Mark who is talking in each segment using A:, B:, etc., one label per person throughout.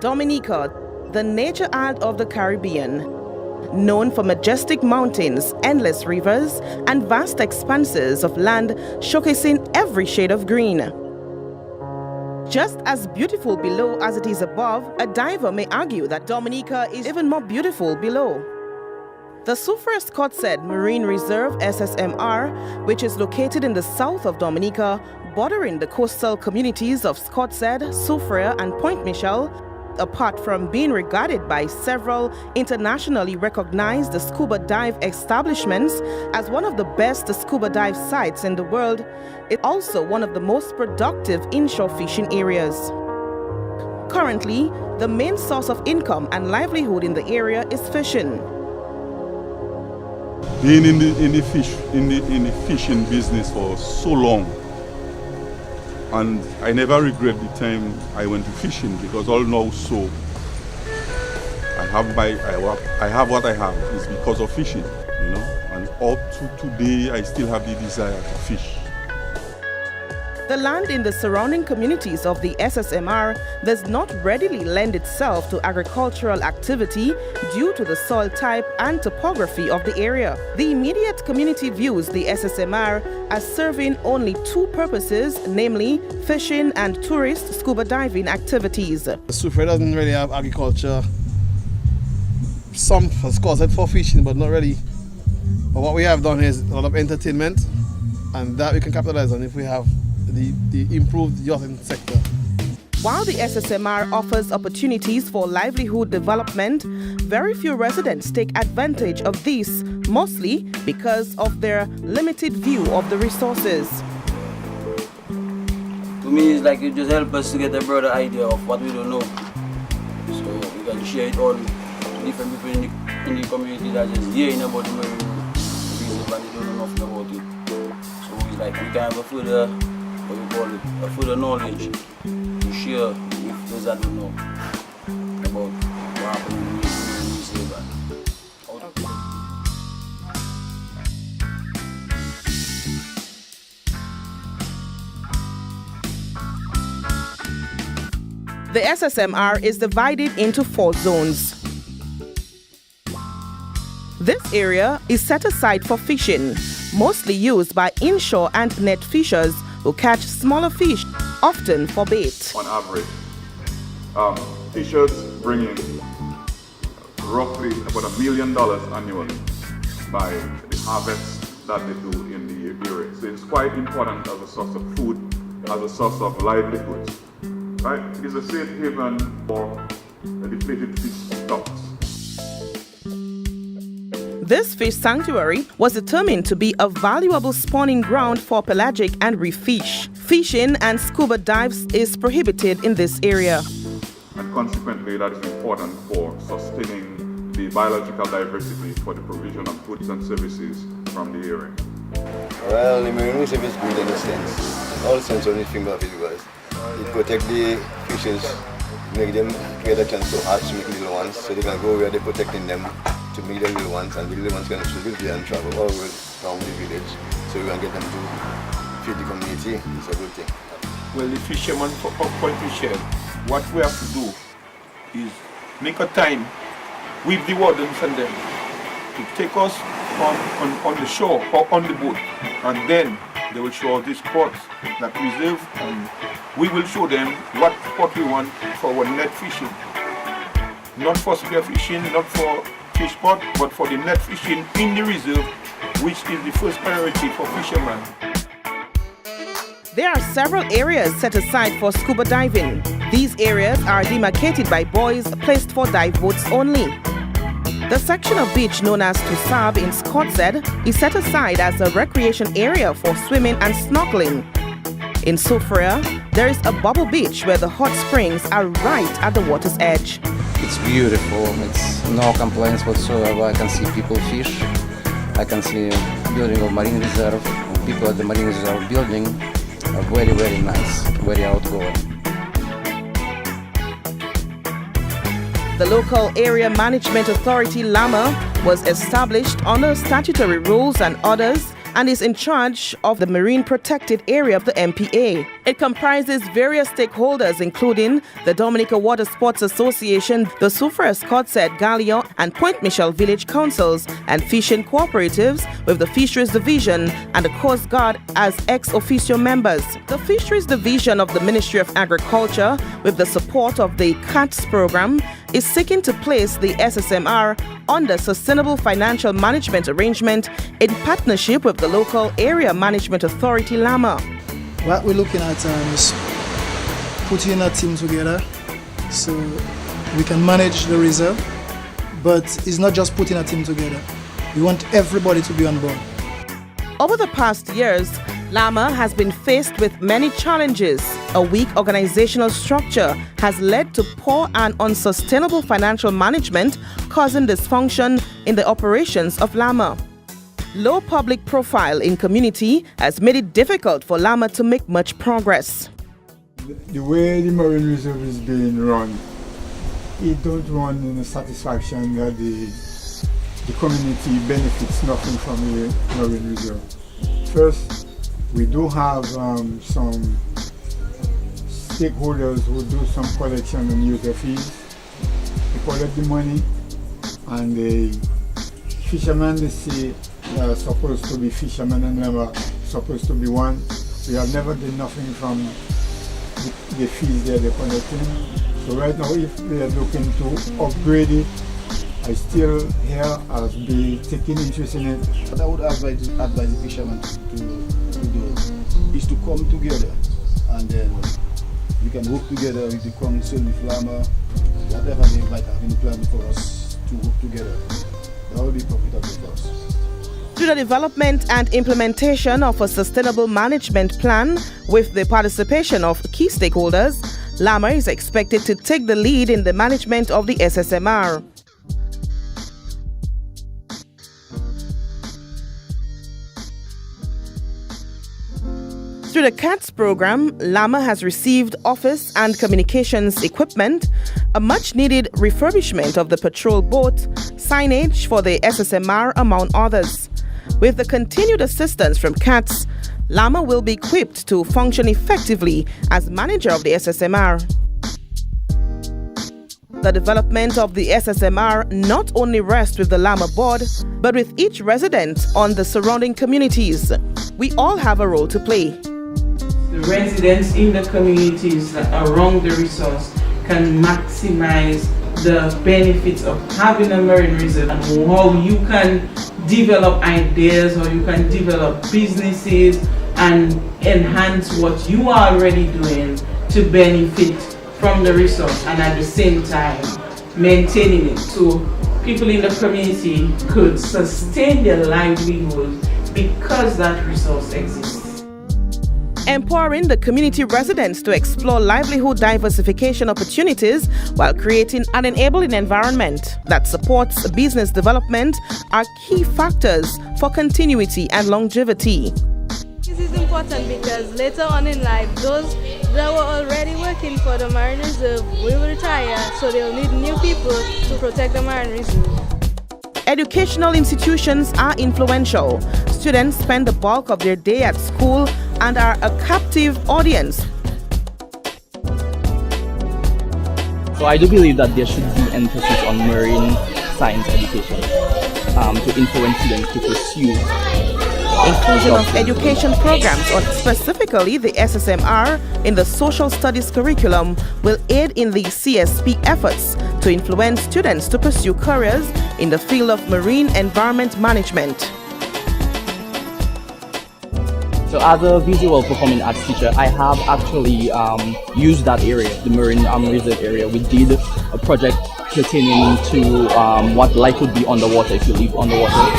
A: Dominica, the nature island of the Caribbean, known for majestic mountains, endless rivers, and vast expanses of land showcasing every shade of green. Just as beautiful below as it is above, a diver may argue that Dominica is even more beautiful below. The Soufriere Marine Reserve SSMR, which is located in the south of Dominica, bordering the coastal communities of Scotshead, Soufriere, and Point Michel, apart from being regarded by several internationally recognized scuba dive establishments as one of the best scuba dive sites in the world, it's also one of the most productive inshore fishing areas. Currently, the main source of income and livelihood in the area is fishing.
B: Being in the fishing business for so long, and I never regret the time I went to fishing, because all now so I have what I have is because of fishing, you know, and up to today I still have the desire to fish.
A: The land in the surrounding communities of the SSMR does not readily lend itself to agricultural activity due to the soil type and topography of the area. The immediate community views the SSMR as serving only two purposes, namely fishing and tourist scuba diving activities.
C: Soufriere doesn't really have agriculture. Some, of course, for fishing, but not really. But what we have done is a lot of entertainment, and that we can capitalize on if we have the improved yachting sector.
A: While the SSMR offers opportunities for livelihood development, very few residents take advantage of this, mostly because of their limited view of the resources.
D: To me, it's like it just helps us to get a broader idea of what we don't know. So we can share it all to different people in the community that just hearing about the marine reserve and they don't know nothing about it. So it's like we can have a further, what we call it, a further knowledge to share with those that don't know about what happened in the marine reserve and how to do it.
A: The SSMR is divided into 4 zones. This area is set aside for fishing, mostly used by inshore and net fishers who catch smaller fish, often for bait.
B: On average, fishers bring in roughly about $1 million annually by the harvest that they do in the area. So it's quite important as a source of food, as a source of livelihood. Right? It is a safe haven for depleted fish stocks.
A: This fish sanctuary was determined to be a valuable spawning ground for pelagic and reef fish. Fishing and scuba dives is prohibited in this area.
B: And consequently, that is important for sustaining the biological diversity for the provision of goods and services from the area.
E: Well, the marine reserve is good in a sense. In all sense, only thing about it was it protect the fishes, make them get a chance to hatch, make little ones, so they can go where they're protecting them to make the little ones, and the little ones can still be and travel all around the village, so we can get them to feed the community. It's a good thing.
F: Well, the fishermen for Point Michel, what we have to do is make a time with the wardens and them to take us on the shore or on the boat, and then they will show us the spots that reserve, and we will show them what spot we want for our net fishing. Not for spear fishing, not for fish spot, but for the net fishing in the reserve, which is the first priority for fishermen.
A: There are several areas set aside for scuba diving. These areas are demarcated by buoys placed for dive boats only. The section of beach known as Tous in Scotshead is set aside as a recreation area for swimming and snorkeling. In Soufriere, there is a bubble beach where the hot springs are right at the water's edge.
G: It's beautiful, it's no complaints whatsoever. I can see people fish, I can see building of marine reserve, people at the marine reserve building are very, very nice, very outgoing.
A: The local area management authority Lama was established under statutory rules and orders and is in charge of the marine protected area of the MPA. It comprises various stakeholders including the Dominica Water Sports Association, the Soufriere Scotset Gallion and Point Michel Village Councils and fishing cooperatives with the Fisheries Division and the Coast Guard as ex officio members. The Fisheries Division of the Ministry of Agriculture, with the support of the CATS program, is seeking to place the SSMR under Sustainable Financial Management Arrangement in partnership with the local Area Management Authority, LAMA.
H: What we're looking at is putting a team together so we can manage the reserve, but it's not just putting a team together. We want everybody to be on board.
A: Over the past years, LAMA has been faced with many challenges. A weak organizational structure has led to poor and unsustainable financial management, causing dysfunction in the operations of LAMA. Low public profile in community has made it difficult for LAMA to make much progress.
I: The way the marine reserve is being run, it don't run in a satisfaction that the community benefits nothing from the marine reserve. First, we do have some stakeholders who do some collection and user fees. They collect the money, and the fishermen, they say, are supposed to be fishermen and never supposed to be one. We have never done nothing from the fees that they're collecting. So right now, if they are looking to upgrade it, I still here as be taking interest in it.
J: What I would advise the fishermen to do is to come together, and then we can work together with the council, with LAMA, whatever they might have in plan for us to work together. That will be profitable for us.
A: Through the development and implementation of a sustainable management plan with the participation of key stakeholders, LAMA is expected to take the lead in the management of the SSMR. Through the CATS program, LAMA has received office and communications equipment, a much-needed refurbishment of the patrol boat, signage for the SSMR, among others. With the continued assistance from CATS, LAMA will be equipped to function effectively as manager of the SSMR. The development of the SSMR not only rests with the LAMA board, but with each resident on the surrounding communities. We all have a role to play.
K: The residents in the communities around the resource can maximize the benefits of having a marine reserve and how you can develop ideas, how you can develop businesses and enhance what you are already doing to benefit from the resource, and at the same time maintaining it so people in the community could sustain their livelihood because that resource exists.
A: Empowering the community residents to explore livelihood diversification opportunities while creating an enabling environment that supports business development are key factors for continuity and longevity.
L: This is important because later on in life, those that were already working for the Marine Reserve will retire, so they'll need new people to protect the Marine Reserve.
A: Educational institutions are influential. Students spend the bulk of their day at school and are a captive audience.
M: So I do believe that there should be emphasis on marine science education to influence students to pursue
A: inclusion of education programs, or specifically the SSMR, in the social studies curriculum will aid in the CSP efforts to influence students to pursue careers in the field of marine environment management.
M: So as a visual performing arts teacher, I have actually used that area, the marine reserve area. We did a project pertaining to what life would be underwater if you live underwater.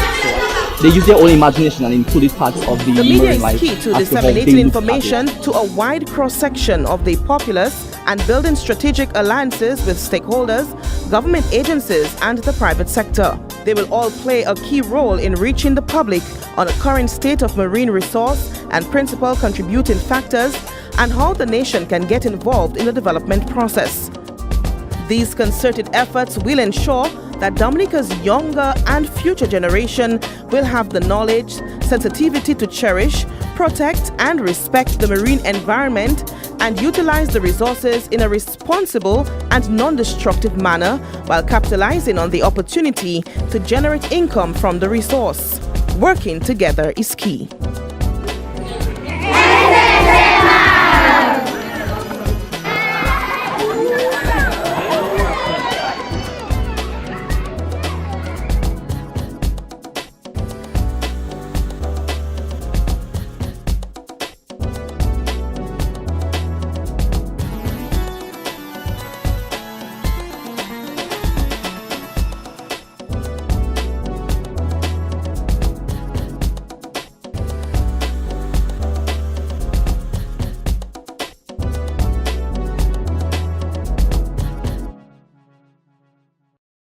M: So they use their own imagination and included parts of the
A: media
M: marine life.
A: is key to disseminating information to a wide cross-section of the populace and building strategic alliances with stakeholders, government agencies and the private sector. They will all play a key role in reaching the public on the current state of marine resource and principal contributing factors and how the nation can get involved in the development process. These concerted efforts will ensure that Dominica's younger and future generation will have the knowledge, sensitivity to cherish, protect and respect the marine environment and utilize the resources in a responsible and non-destructive manner while capitalizing on the opportunity to generate income from the resource. Working together is key.